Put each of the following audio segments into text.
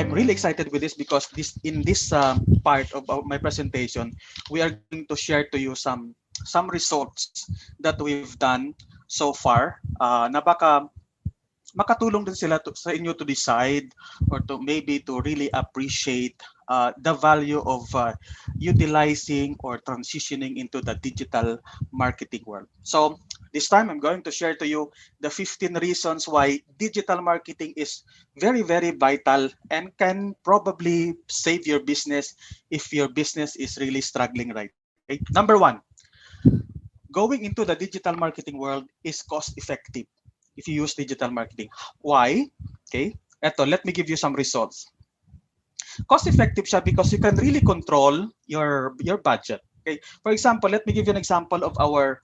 I'm really excited with this because this part of my presentation, we are going to share to you some results that we've done so far na baka makatulong din sila sa inyo to decide or to maybe to really appreciate the value of utilizing or transitioning into the digital marketing world. So this time I'm going to share to you the 15 reasons why digital marketing is very, very vital and can probably save your business if your business is really struggling right now. Okay? Number one, going into the digital marketing world is cost effective if you use digital marketing. Why? Okay. Eto, let me give you some results. Cost effective siya because you can really control your budget. Okay. For example, let me give you an example of our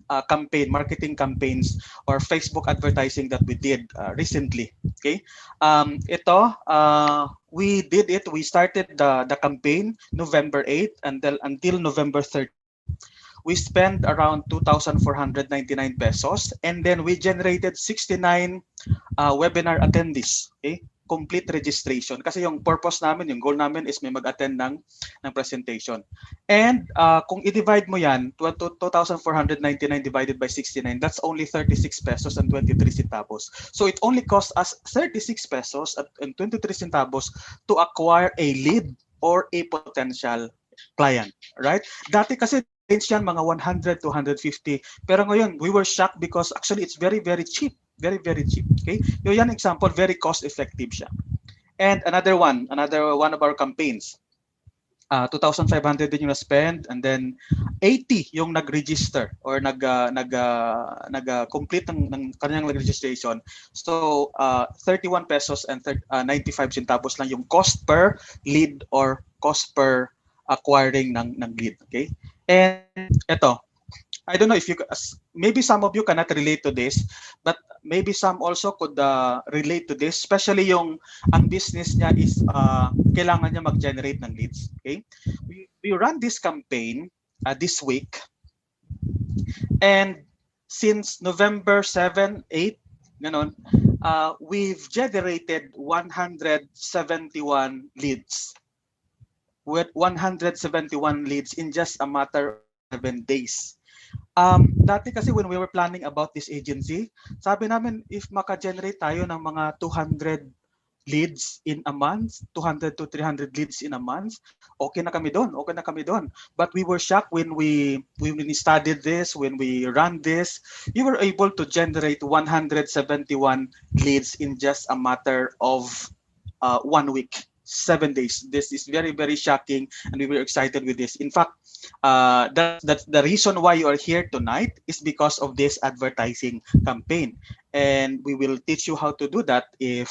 marketing campaigns or Facebook advertising that we did recently. Okay. We did it. We started the campaign November 8th until November 30th. We spent around 2,499 pesos, and then we generated 69 webinar attendees. Okay? Complete registration. Kasi yung purpose namin, yung goal namin is may mag-attend ng presentation. And kung i-divide mo yan, 2,499 divided by 69, that's only 36 pesos and 23 centavos. So it only cost us 36 pesos and 23 centavos to acquire a lead or a potential client. Right? Dati kasi range yan mga 100 to 150. Pero ngayon, we were shocked because actually it's very, very cheap. Very, very cheap. Okay? So yan example, very cost-effective siya. And another one of our campaigns, 2,500 din yung na-spend, and then 80 yung nag-register or nag-complete ng kanyang registration. So 31 pesos and 95 centavos lang yung cost per lead or cost per acquiring ng lead. Okay? And ito, I don't know if maybe some of you cannot relate to this, but maybe some also could relate to this, especially ang business niya is kailangan niya mag-generate ng leads. Okay? We run this campaign this week, and since November 7, 8, ganon, we've generated 171 leads. With 171 leads in just a matter of 7 days. Dati kasi when we were planning about this agency, sabi namin if maka-generate tayo ng mga 200 leads in a month, 200 to 300 leads in a month, okay na kami doon. But we were shocked when we studied this, when we ran this, we were able to generate 171 leads in just a matter of 1 week. 7 days. This is very, very shocking, and we were excited with this. In fact, that's the reason why you are here tonight is because of this advertising campaign. And we will teach you how to do that if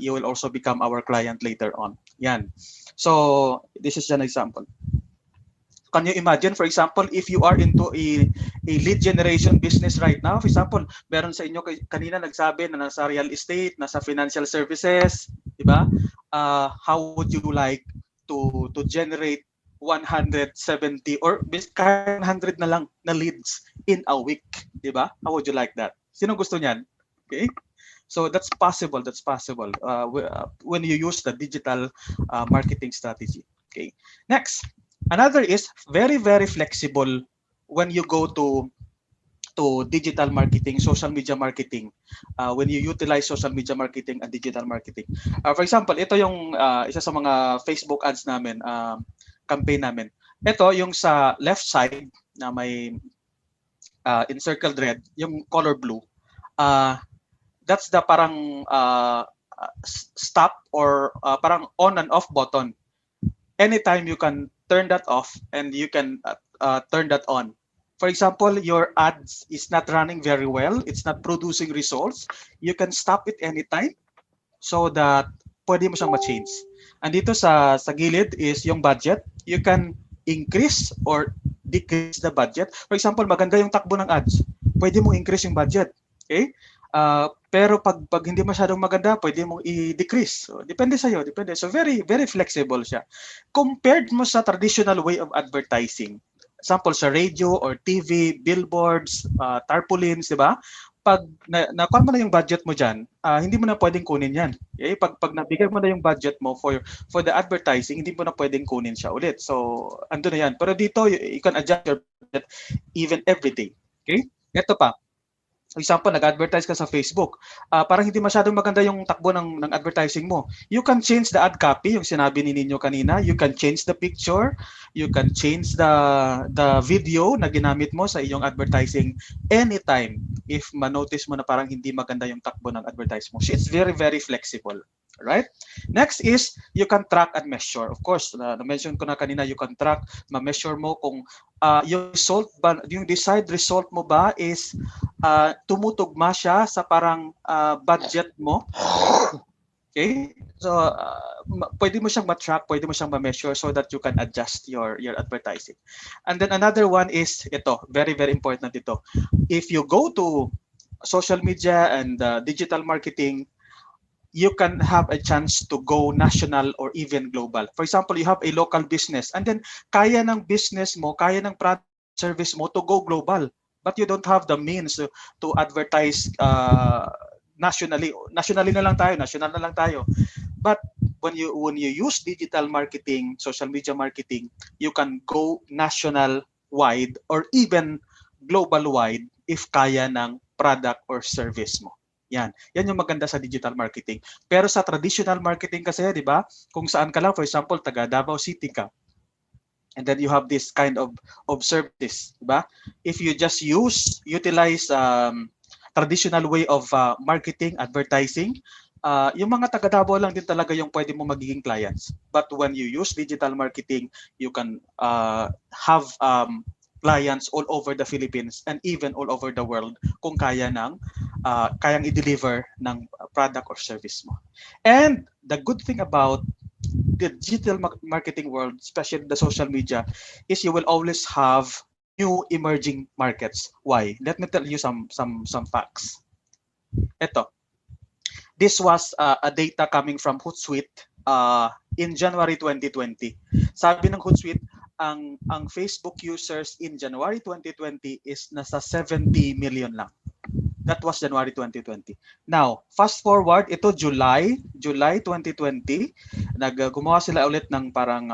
you will also become our client later on. Yan. So this is an example. Can you imagine, for example, if you are into a lead generation business right now, for example, meron sa inyo kanina nagsabi na nasa real estate, nasa financial services, di ba? How would you like to generate 170 or 100 na lang na leads in a week, di ba? How would you like that? Sino gusto niyan? Okay? So that's possible. When you use the digital marketing strategy. Okay. Next. Another is very, very flexible when you go to digital marketing, social media marketing, when you utilize social media marketing and digital marketing. For example, ito yung isa sa mga Facebook ads namin, campaign namin. Ito yung sa left side na may encircled red, yung color blue. That's the parang stop or parang on and off button. Anytime you can turn that off and you can turn that on. For example, your ads is not running very well, it's not producing results, you can stop it anytime so that pwede mo siyang ma-change. And dito sa gilid is yung budget. You can increase or decrease the budget. For example, maganda yung takbo ng ads, pwede mo increase yung budget. Okay? Pero pag hindi masyadong maganda, pwede mong i-decrease. So, depende sa'yo, depende. So very, very flexible siya. Compared mo sa traditional way of advertising, example sa radio or TV, billboards, tarpaulins, di ba? pag nakuha mo na yung budget mo diyan, hindi mo na pwedeng kunin 'yan. Okay? Pag nabigay mo na yung budget mo for the advertising, hindi mo na pwedeng kunin siya ulit. So, ando na 'yan. Pero dito you can adjust your budget even every day. Okay? Ito pa. For example, nag-advertise ka sa Facebook. Parang hindi masyadong maganda yung takbo ng advertising mo. You can change the ad copy, yung sinabi ni Ninyo kanina. You can change the picture. You can change the video na ginamit mo sa iyong advertising anytime if ma-notice mo na parang hindi maganda yung takbo ng advertise mo. So it's very, very flexible. Right? Next is you can track and measure. Of course, na-mention ko na kanina, you can track, ma-measure mo kung yung result ba, yung desired result mo ba is tumutugma siya sa parang budget mo. Okay? So pwede mo siyang ma-track, pwede mo siyang ma-measure so that you can adjust your advertising. And then another one is ito, very, very important ito. If you go to social media and digital marketing, you can have a chance to go national or even global. For example, you have a local business and then kaya ng business mo, kaya ng product service mo to go global, but you don't have the means to advertise nationally. Nationally na lang tayo, national na lang tayo. But when you use digital marketing, social media marketing, you can go national wide or even global wide if kaya ng product or service mo. Yan yung maganda sa digital marketing. Pero sa traditional marketing kasi, di ba, kung saan ka lang, for example, taga Davao City ka, and then you have this kind of service, di ba? If you just utilize traditional way of marketing, advertising, yung mga taga Davao lang din talaga yung pwede mo magiging clients. But when you use digital marketing, you can have clients all over the Philippines and even all over the world kung kayang i-deliver ng product or service mo. And the good thing about the digital marketing world, especially the social media, is you will always have new emerging markets. Why? Let me tell you some facts. Ito. This was a data coming from Hootsuite in January 2020. Sabi ng Hootsuite, ang Facebook users in January 2020 is nasa 70 million lang. That was January 2020. Now, fast forward, ito July 2020, gumawa sila ulit ng parang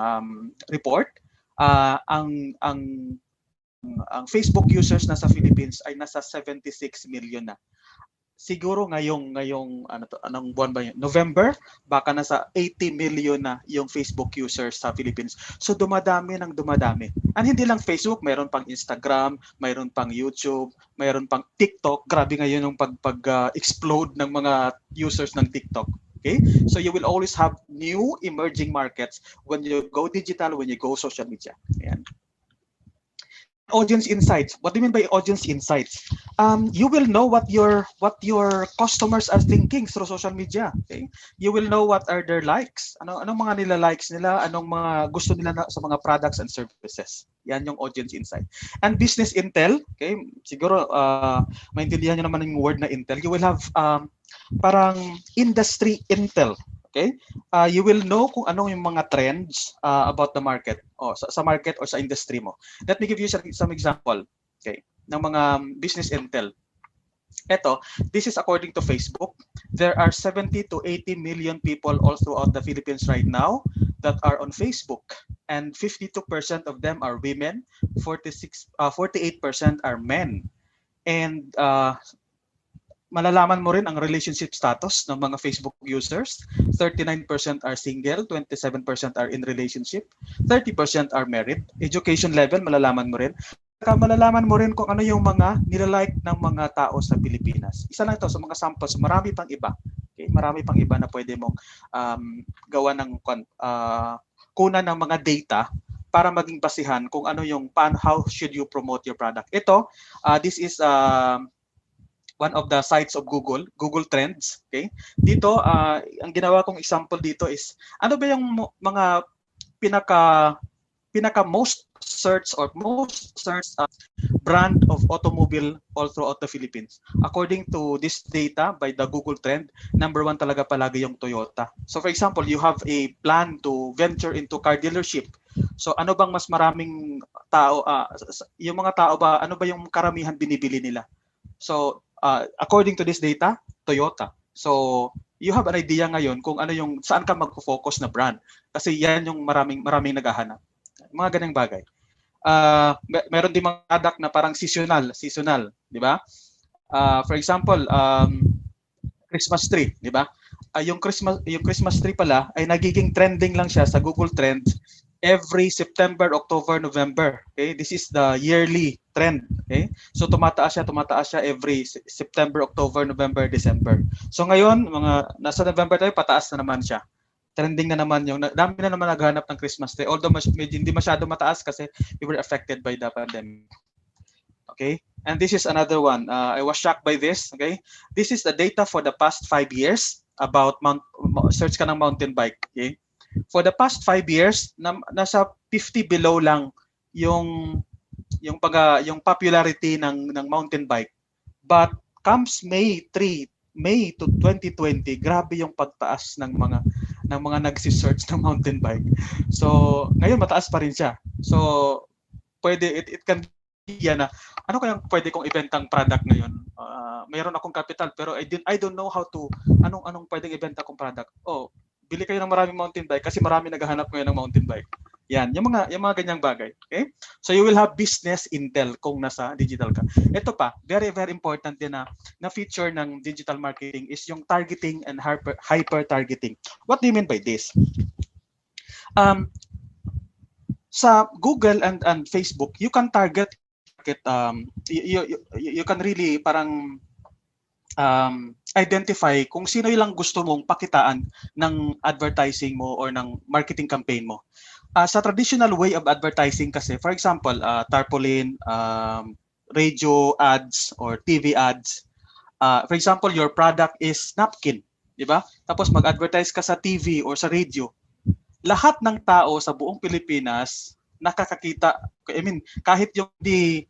report. Ang Facebook users na sa Philippines ay nasa 76 million na. Siguro ngayong anong buwan ba yun? November, baka nasa 80 million na yung Facebook users sa Philippines. So dumadami. And hindi lang Facebook, mayroon pang Instagram, mayroon pang YouTube, mayroon pang TikTok. Grabe ngayon yung pag-explode ng mga users ng TikTok. Okay? So you will always have new emerging markets when you go digital, when you go social media. Ayan. Audience insights. What do you mean by audience insights? You will know what your customers are thinking through social media. Okay? You will know what are their likes. Anong mga nila-likes nila, anong mga gusto nila sa mga products and services. Yan yung audience insight. And business intel, okay? Siguro maintindihan niyo naman yung word na intel. You will have parang industry intel. Okay? You will know kung anong yung mga trends about the market o sa market or sa industry mo. Let me give you some example, okay, ng mga business intel. Ito, this is according to Facebook. There are 70 to 80 million people all throughout the Philippines right now that are on Facebook, and 52% of them are women, 48% are men. And malalaman mo rin ang relationship status ng mga Facebook users. 39% are single, 27% are in relationship, 30% are married. Education level, malalaman mo rin. Saka malalaman mo rin kung ano yung mga nilalike ng mga tao sa Pilipinas. Isa lang ito sa mga samples, marami pang iba. Okay? Marami pang iba na pwede mong gawa ng kunan ng mga data para maging basihan kung ano yung how should you promote your product. Ito, this is one of the sites of Google Trends. Okay? Dito, ang ginawa kong example dito is, ano ba yung mga pinaka most searched brand of automobile all throughout the Philippines. According to this data by the Google Trend, number 1 talaga palagi yung Toyota. So for example, you have a plan to venture into car dealership. So ano bang mas maraming tao, yung mga tao ba, ano ba yung karamihan binibili nila? So according to this data, Toyota. So you have an idea ngayon kung ano yung saan ka magfo-focus na brand kasi yan yung maraming naghahanap. Mga ganung bagay. Meron din mga product na parang seasonal, di ba? For example, Christmas tree, di ba? Yung Christmas tree pala ay nagiging trending lang siya sa Google Trends every September, October, November. Okay? This is the yearly trend. Okay? So tumataas siya every September, October, November, December. So ngayon, mga nasa November tayo, pataas na naman siya. Trending na naman yung dami na naman naghanap ng Christmas tree. Although medyo hindi masyado mataas kasi we were affected by the pandemic. Okay? And this is another one. I was shocked by this. Okay? This is the data for the past 5 years about search ka ng mountain bike. Okay? For the past 5 years, nasa 50 below lang yung popularity ng mountain bike. But comes May to 2020, grabe yung pagtaas ng mga nagsi-search ng mountain bike. So, ngayon mataas pa rin siya. So, it can be na ano kayang pwede kong ibentang product ngayon? Mayroon akong capital pero I don't know how to anong pwedeng ibenta kong product. Oh, bili kayo ng maraming mountain bike kasi marami naghahanap ngayon ng mountain bike. Yan, yung mga ganyang bagay. Okay? So you will have business intel kung nasa digital ka. Ito pa, very very important din na feature ng digital marketing is yung targeting and hyper targeting. What do you mean by this? Sa Google and Facebook, you can target you can really parang identify kung sino yung gusto mong pakitaan ng advertising mo or ng marketing campaign mo. Sa traditional way of advertising kasi, for example, tarpaulin, radio ads or TV ads. For example, your product is napkin, di ba? Tapos mag-advertise ka sa TV or sa radio. Lahat ng tao sa buong Pilipinas nakakakita, I mean, kahit yung hindi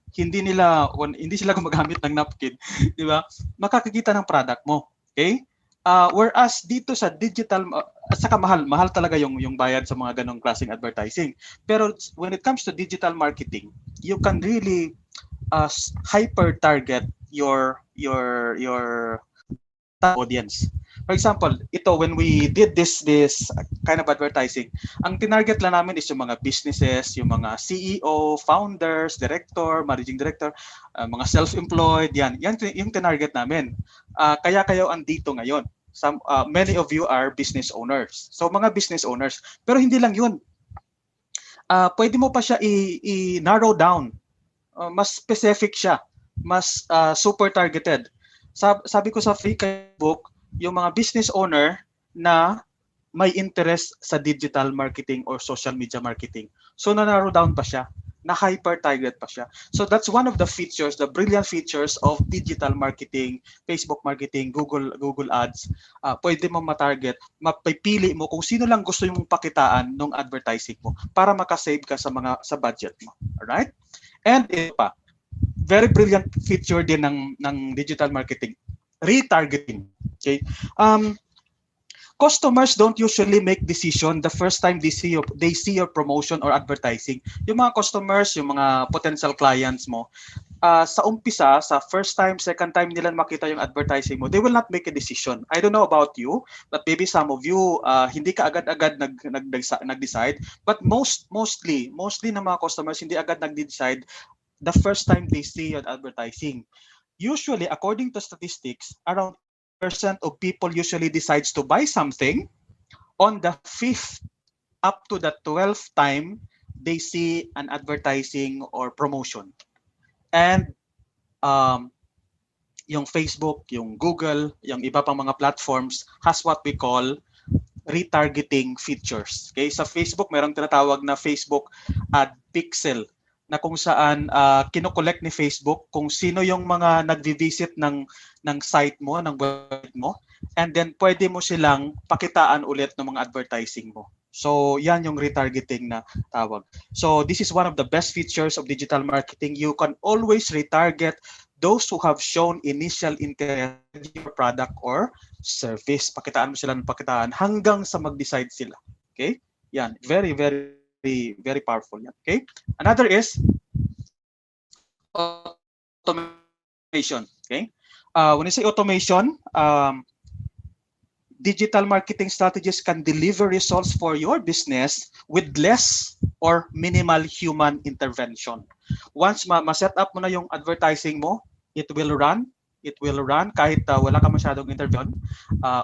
sila gumagamit ng napkin, di ba? Makakakita ng product mo. Okay? Whereas dito sa digital, at saka mahal talaga yung bayad sa mga ganong klaseng advertising. Pero when it comes to digital marketing, you can really hyper target your audience. For example, when we did this kind of advertising, ang tinarget lang namin is yung mga businesses, yung mga CEO, founders, director, managing director, mga self-employed, yan yung tinarget namin. Kaya kayo andito ngayon. Many of you are business owners. So mga business owners. Pero hindi lang yun. Pwede mo pa siya i-narrow down. Mas specific siya. Mas super targeted. Sabi ko sa free book, yung mga business owner na may interest sa digital marketing or social media marketing. So na-narrow down pa siya, na hyper target pa siya. So that's one of the features, the brilliant features of digital marketing, Facebook marketing, Google Ads. Pwede mo ma-target, mapipili mo kung sino lang gusto yung pakitaan ng advertising mo para makasave ka sa budget mo. Alright? And ito pa, very brilliant feature din ng digital marketing, retargeting. Okay. Customers don't usually make decision the first time they see your promotion or advertising. Yung mga customers, yung mga potential clients mo, sa umpisa, sa first time, second time nila makita yung advertising mo, they will not make a decision. I don't know about you, but maybe some of you hindi ka agad-agad nag-decide, but mostly ng mga customers hindi agad nag-decide the first time they see your advertising. Usually, according to statistics, around % of people usually decides to buy something on the 5th up to the 12th time they see an advertising or promotion. And yung Facebook, yung Google, yung iba pang mga platforms has what we call retargeting features. Okay, sa Facebook merong tinatawag na Facebook Ad Pixel na kung saan kino-collect ni Facebook kung sino yung mga nagvi-visit ng site mo, ng website mo, and then pwede mo silang pakitaan ulit ng mga advertising mo. So yan yung retargeting na tawag. So this is one of the best features of digital marketing. You can always retarget those who have shown initial interest in your product or service. Pakitaan mo sila ng pakitaan hanggang sa mag-decide sila. Okay? Yan, very very very powerful yan. Okay? Another is automation. Okay? When you say automation, digital marketing strategies can deliver results for your business with less or minimal human intervention. Once ma-set up mo na yung advertising mo, it will run. It will run kahit wala ka masyadong intervention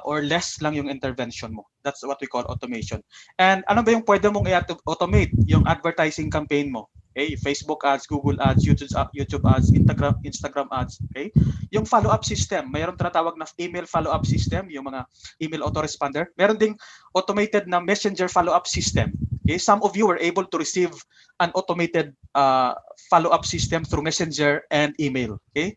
or less lang yung intervention mo. That's what we call automation. And ano ba yung pwede mong i-automate? Yung advertising campaign mo. Okay, Facebook ads, Google ads, YouTube ads, Instagram ads, okay? Yung follow-up system, mayroon tinatawag na email follow-up system, yung mga email autoresponder. Meron ding automated na messenger follow-up system. Okay, some of you were able to receive an automated follow-up system through messenger and email. Okay?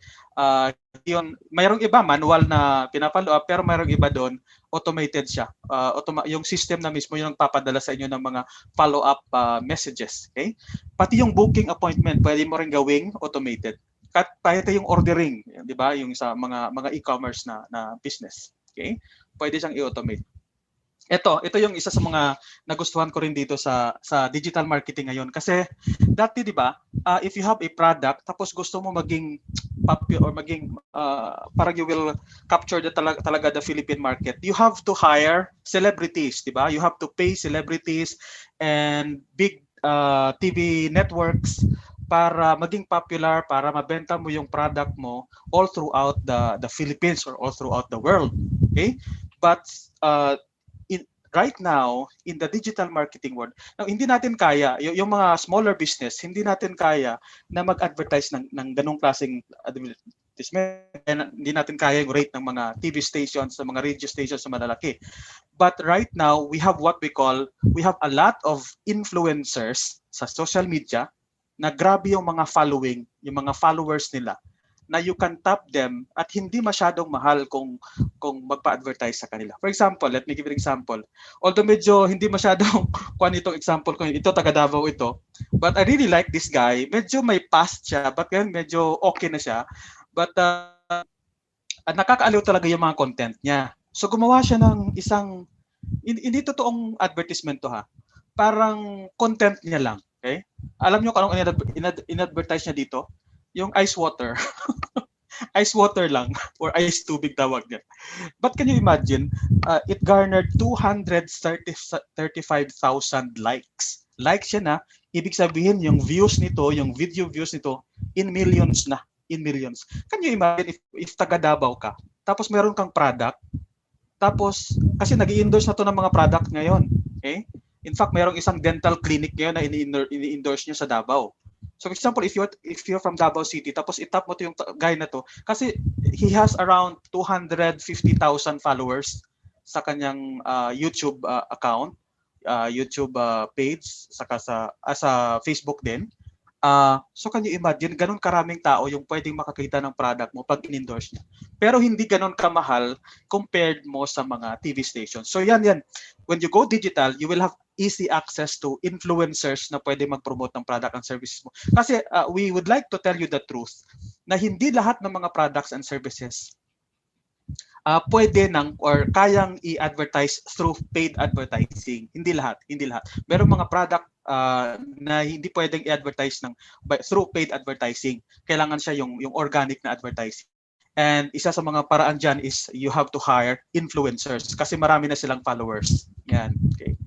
Yun, mayroong iba manual na pinapollow up pero mayroong iba doon automated siya. Yung system na mismo yung nagpapadala sa inyo ng mga follow-up messages. Okay? Pati yung booking appointment, pwede mo rin gawing automated. Kahit yung ordering, di ba? Yung sa mga e-commerce na business. Okay? Pwede siyang i-automate. Ito yung isa sa mga nagustuhan ko rin dito sa digital marketing ngayon kasi dati, di ba, if you have a product tapos gusto mo maging popular or maging parang you will capture talaga the Philippine market, you have to hire celebrities, di ba? You have to pay celebrities and big TV networks para maging popular, para mabenta mo yung product mo all throughout the Philippines or all throughout the world. Okay? But right now, in the digital marketing world, now, hindi natin kaya, yung mga smaller business, hindi natin kaya na mag-advertise ng ganong klaseng advertisement. Hindi natin kaya yung rate ng mga TV stations, ng mga radio stations na malalaki. But right now, we have a lot of influencers sa social media na grabe yung mga following, yung mga followers nila, na you can tap them at hindi masyadong mahal kung magpa-advertise sa kanila. For example, let me give you an example. Although medyo hindi masyadong kuan itong example ko, ito taga Davao ito, but I really like this guy. Medyo may past siya, but ngayon medyo okay na siya. But nakakaaliw talaga yung mga content niya. So gumawa siya ng isang hindi totoong advertisement to ha. Parang content niya lang, okay? Alam niyo kung anong in-advertise niya dito? Yung ice water. Ice water lang or ice tubig tawag niya. But can you imagine, it garnered 235,000 likes. Likes siya na, ibig sabihin yung views nito, yung video views nito, in millions na. In millions. Can you imagine if taga Davao ka, tapos meron kang product, tapos, kasi nag-i-endorse na to ng mga product ngayon. Okay? In fact, merong isang dental clinic ngayon na ini-endorse niya sa Davao. So for example, if you're from Davao City, tapos itap mo to yung guy na to, kasi he has around 250,000 followers sa kanyang YouTube account, YouTube page, saka sa Facebook din. So can you imagine, ganun karaming tao yung pwedeng makakita ng product mo pag in-endorse niya. Pero hindi ganun kamahal compared mo sa mga TV stations. So yan. When you go digital, you will have easy access to influencers na pwede mag-promote ng product and services mo. Kasi we would like to tell you the truth na hindi lahat ng mga products and services pwede nang or kayang i-advertise through paid advertising. Hindi lahat. Merong mga product na hindi pwedeng i-advertise through paid advertising. Kailangan siya yung organic na advertising. And isa sa mga paraan dyan is you have to hire influencers kasi marami na silang followers. Yan. Okay.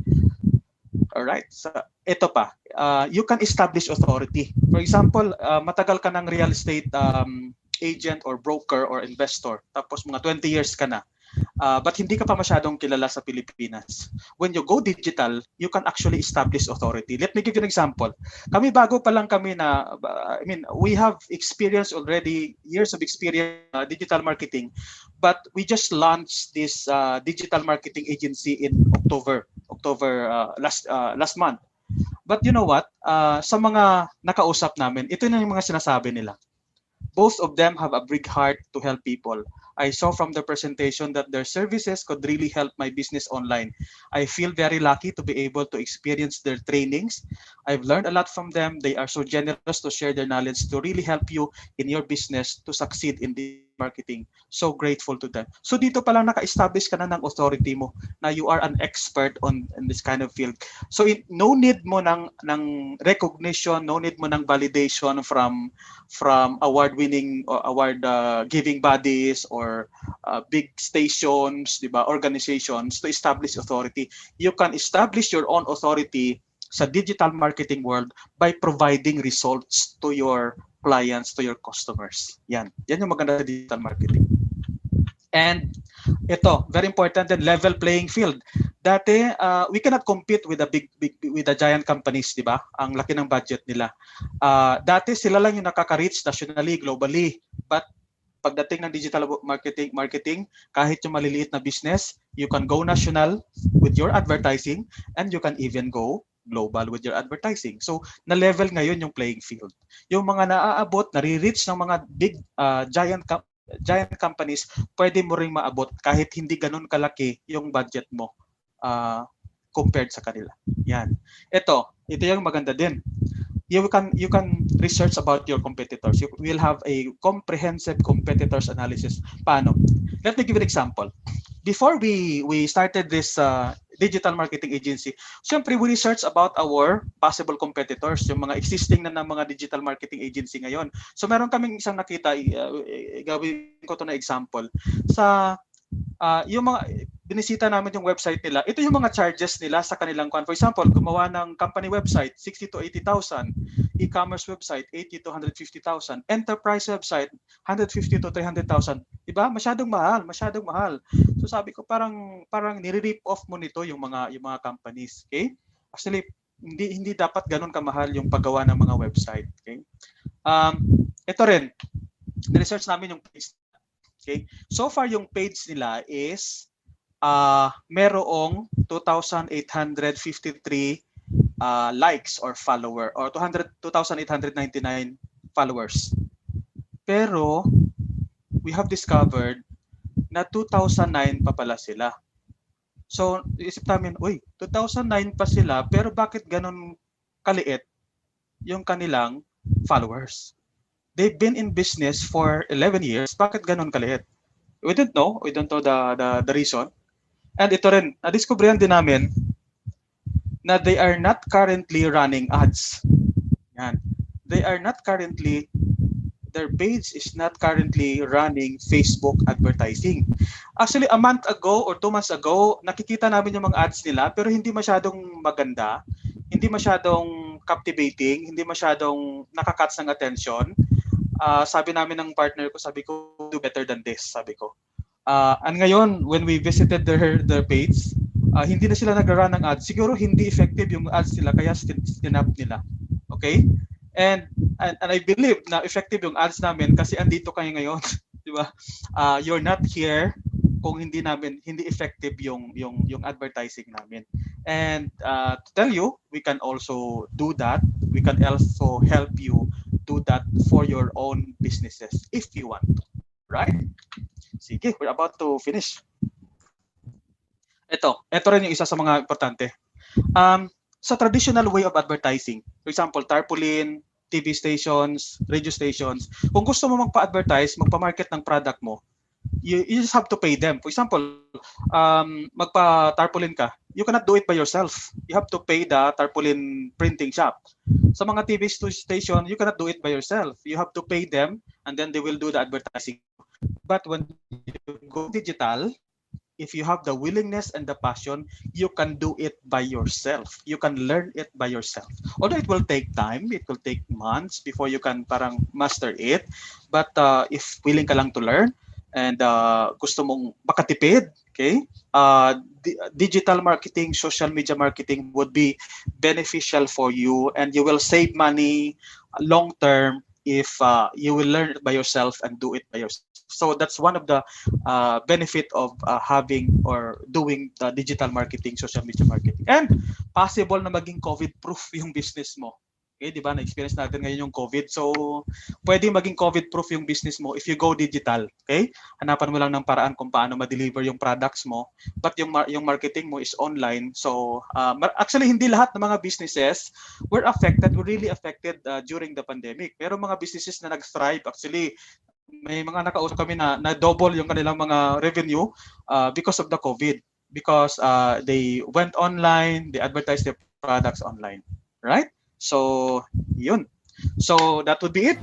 Alright. So, ito pa. You can establish authority. For example, matagal ka ng real estate agent or broker or investor. Tapos mga 20 years ka na. But hindi ka pa masyadong kilala sa Pilipinas. When you go digital, you can actually establish authority. Let me give you an example. Kami bago pa lang kami we have experience already, years of experience digital marketing, but we just launched this digital marketing agency in October last month. But you know what? Sa mga nakausap namin, ito na yung mga sinasabi nila. Both of them have a big heart to help people. I saw from the presentation that their services could really help my business online. I feel very lucky to be able to experience their trainings. I've learned a lot from them. They are so generous to share their knowledge to really help you in your business to succeed in this marketing. So grateful to them. So dito pa lang naka-establish ka na ng authority mo na you are an expert in this kind of field. So no need mo ng recognition, no need mo ng validation from award-winning or award giving bodies or big stations, di ba, organizations to establish authority. You can establish your own authority sa digital marketing world by providing results to your clients, to your customers. Yan yung maganda sa digital marketing. And ito, very important, then level playing field. Dati, we cannot compete with the giant companies, di ba? Ang laki ng budget nila. Dati sila lang yung nakaka-reach nationally, globally. But pagdating ng digital marketing, kahit yung maliliit na business, you can go national with your advertising and you can even go global with your advertising. So, na-level ngayon yung playing field. Yung mga naaabot, nare-reach ng mga big giant companies, pwede mo ring maabot kahit hindi ganun kalaki yung budget mo compared sa kanila. Yan. Ito yung maganda din. You can research about your competitors. You will have a comprehensive competitors analysis. Paano? Let me give an example. Before we started this digital marketing agency, syempre we research about our possible competitors, yung mga existing na mga digital marketing agency ngayon. So meron kaming isang nakita, gawin ko to na example. Sa yung mga binisita namin yung website nila, ito yung mga charges nila sa kanilang For example, gumawa ng company website, 60 to 80,000. E-commerce website, 80 to 150,000. Enterprise website, 150 to 300,000. Diba? Masyadong mahal. So sabi ko parang nire-rip off mo nito yung mga companies, okay? Actually, hindi dapat ganun kamahal yung paggawa ng mga website, okay? Ito rin, ni-research namin yung page. Okay? So far yung page nila is merong 2,853 likes or follower or 2,899 followers. Pero we have discovered na 2009 pa pala sila. So isip namin, 2009 pa sila pero bakit ganun kaliit yung kanilang followers? They've been in business for 11 years. Bakit ganun kaliit? We don't know the reason. And ito rin, na-discovery din namin na they are not currently running ads. Yan. Their page is not currently running Facebook advertising. Actually, a month ago or 2 months ago, nakikita namin yung mga ads nila pero hindi masyadong maganda, hindi masyadong captivating, hindi masyadong nakakatch ng attention. Sabi namin ng partner ko, do better than this, sabi ko. And ngayon, when we visited their page, hindi na sila nag-run ng ads. Siguro hindi effective yung ads nila, kaya stinap nila. Okay? And I believe na effective yung ads namin kasi andito kayo ngayon. Di ba? You're not here kung hindi effective yung advertising namin. And to tell you, we can also do that. We can also help you do that for your own businesses if you want to. Right? Sige, we're about to finish. Ito rin yung isa sa mga importante. Sa traditional way of advertising, for example, tarpaulin, TV stations, radio stations, kung gusto mo magpa-advertise, magpa-market ng product mo, you just have to pay them. For example, magpa-tarpaulin ka, you cannot do it by yourself. You have to pay the tarpaulin printing shop. Sa mga TV station, you cannot do it by yourself. You have to pay them and then they will do the advertising. But when you go digital, if you have the willingness and the passion, you can do it by yourself. You can learn it by yourself. Although it will take time, it will take months before you can parang master it. But if willing ka lang to learn and gusto mong makatipid, okay? Digital marketing, social media marketing would be beneficial for you and you will save money long term if you will learn it by yourself and do it by yourself. So that's one of the benefit of having or doing the digital marketing, social media marketing. And possible na maging COVID-proof yung business mo. Okay, di ba? Na-experience natin ngayon yung COVID. So, pwede maging COVID-proof yung business mo if you go digital. Okay? Hanapan mo lang ng paraan kung paano ma-deliver yung products mo. But yung marketing mo is online. So, actually, hindi lahat ng mga businesses were really affected during the pandemic. Pero mga businesses na nag-thrive, actually, may mga nakausap kami na double yung kanilang mga revenue because of the COVID. Because they went online, they advertised their products online. Right? So, yun. So, that would be it.